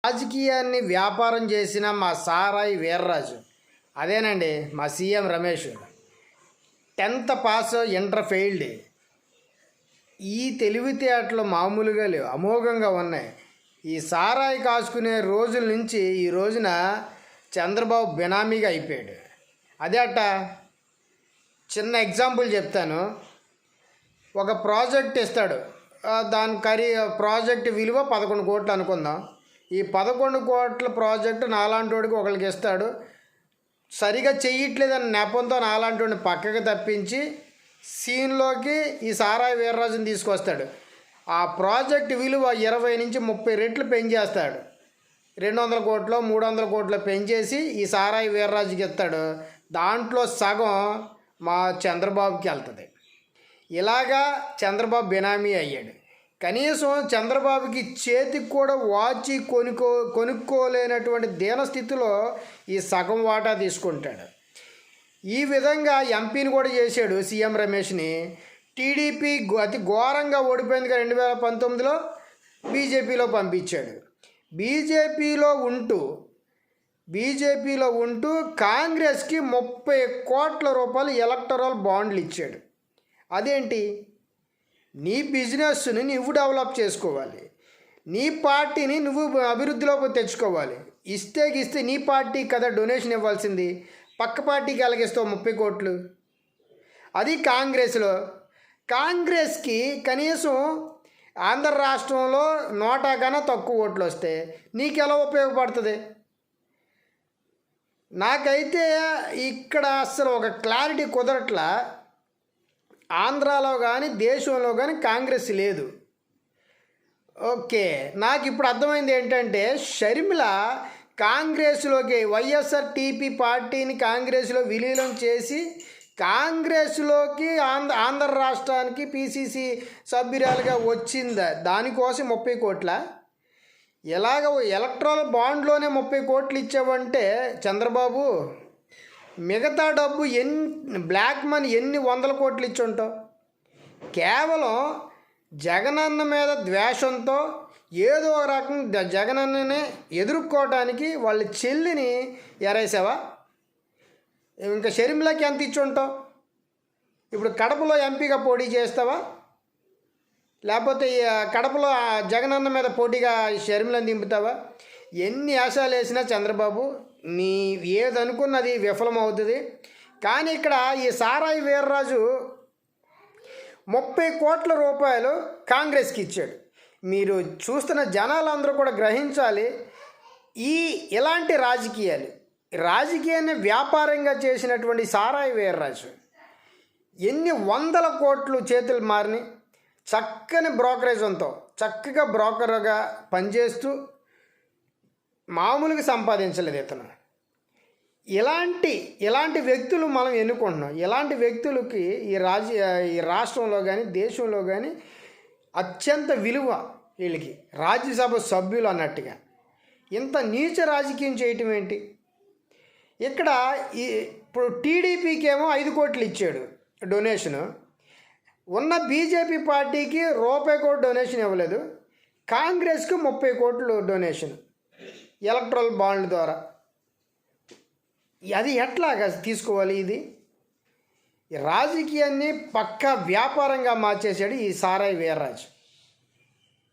రాజకీయాన్ని వ్యాపారం చేసిన మా సారాయి వీర్రాజు, అదేనండి మా CM Ramesh. 10th pass, inter failed. ఈ తెలివితేటలు మామూలుగా లేవు, అమోఘంగా ఉన్నాయి. ఈ సారాయి కాసుకునే రోజుల నుంచి ఈ రోజున చంద్రబాబు బినామీగా అయిపోయాడు. అదే అట్ట చిన్న ఎగ్జాంపుల్ చెప్తాను. ఒక ప్రాజెక్ట్ ఇస్తాడు, దాని ప్రాజెక్ట్ విలువ 11 కోట్లు అనుకుందాం. ఈ 11 కోట్ల ప్రాజెక్టు నాలాంటి వాడికి ఒకరికి ఇస్తాడు. సరిగా చెయ్యట్లేదని నెపంతో నాలాంటి వాడిని పక్కకి తప్పించి సీన్లోకి ఈ సారాయి వీర్రాజుని తీసుకొస్తాడు. ఆ ప్రాజెక్ట్ విలువ 20 నుంచి 30 రెట్లు పెంచేస్తాడు. 200 కోట్లు 300 కోట్లు పెంచేసి ఈ సారాయి వీర్రాజుకి ఇస్తాడు. దాంట్లో సగం మా చంద్రబాబుకి వెళ్తుంది. ఇలాగా చంద్రబాబు బినామీ అయ్యాడు. కనీసం చంద్రబాబుకి చేతికి కూడా వాచి కొనుక్కోలేనటువంటి దీనస్థితిలో ఈ సగం వాటా తీసుకుంటాడు. ఈ విధంగా ఎంపీని కూడా చేశాడు సీఎం రమేష్ని. టీడీపీ అతి ఘోరంగా ఓడిపోయింది 2019లో. బీజేపీలో పంపించాడు. బీజేపీలో ఉంటూ కాంగ్రెస్కి 30 కోట్ల రూపాయలు ఎలక్టరల్ బాండ్లు ఇచ్చాడు. అదేంటి? నీ బిజినెస్ని నువ్వు డెవలప్ చేసుకోవాలి, నీ పార్టీని నువ్వు అభివృద్ధిలోకి తెచ్చుకోవాలి. ఇస్తే నీ పార్టీ కదా డొనేషన్ ఇవ్వాల్సింది. పక్క పార్టీకి ఎలాగిస్తావు 30 కోట్లు? అది కాంగ్రెస్కి కనీసం ఆంధ్ర రాష్ట్రంలో 100 కన్నా తక్కువ ఓట్లు వస్తే నీకెలా ఉపయోగపడుతుంది? నాకైతే ఇక్కడ అసలు ఒక క్లారిటీ కుదరట్లా. ఆంధ్రాలో కానీ దేశంలో కానీ కాంగ్రెస్ లేదు. ఓకే, నాకు ఇప్పుడు అర్థమైంది ఏంటంటే షర్మిల కాంగ్రెస్లోకి వైఎస్ఆర్టీపీ పార్టీని కాంగ్రెస్లో విలీనం చేసి కాంగ్రెస్లోకి ఆంధ్ర రాష్ట్రానికి పీసీసీ సభ్యురాలుగా వచ్చిందా? దానికోసం 30 కోట్ల ఎలాగ ఎలక్ట్రల్ బాండ్లోనే 30 కోట్లు ఇచ్చావంటే చంద్రబాబు, మిగతా డబ్బు బ్లాక్ మనీ ఎన్ని 100 కోట్లు ఇచ్చి ఉంటావు? కేవలం జగనన్న మీద ద్వేషంతో ఏదో ఒక రకం జగనన్ననే ఎదుర్కోవటానికి వాళ్ళ చెల్లిని ఎరేసావా? ఇంకా షర్మిలకి ఎంత ఇచ్చి ఉంటావు? ఇప్పుడు కడపలో ఎంపీగా పోటీ చేస్తావా? లేకపోతే కడపలో జగనన్న మీద పోటీగా షర్మిలను దింపుతావా? ఎన్ని ఆశాలు వేసినా చంద్రబాబు నీ ఏదనుకున్నది విఫలమవుతుంది. కానీ ఇక్కడ ఈ సారాయి వీర్రాజు 30 కోట్ల రూపాయలు కాంగ్రెస్కి ఇచ్చాడు. మీరు చూస్తున్న జనాలందరూ కూడా గ్రహించాలి. ఇలాంటి రాజకీయాన్ని వ్యాపారంగా చేసినటువంటి సారాయి వీర్రాజు ఎన్ని 100 కోట్లు చేతులు మారిని చక్కని బ్రోకరేజంతో చక్కగా బ్రోకర్గా పనిచేస్తూ మామూలుగా సంపాదించలేదు ఇతను. ఇలాంటి వ్యక్తులు మనం ఎన్నుకుంటున్నాం. ఇలాంటి వ్యక్తులకి ఈ రాష్ట్రంలో కానీ దేశంలో కానీ అత్యంత విలువ. వీళ్ళకి రాజ్యసభ సభ్యులు అన్నట్టుగా ఇంత నీచ రాజకీయం చేయటం ఏంటి? ఇక్కడ ఇప్పుడు టీడీపీకి ఏమో 5 కోట్లు ఇచ్చాడు డొనేషను. ఉన్న బీజేపీ పార్టీకి రూపాయి కూడా డొనేషన్ ఇవ్వలేదు. కాంగ్రెస్కి 30 కోట్లు డొనేషన్ ఎలక్ట్రల్ బాండ్ల ద్వారా. అది ఎట్లాగా తీసుకోవాలి? ఇది రాజకీయాన్ని పక్కా వ్యాపారంగా మార్చేశాడు ఈ సారాయి వీర్రాజు.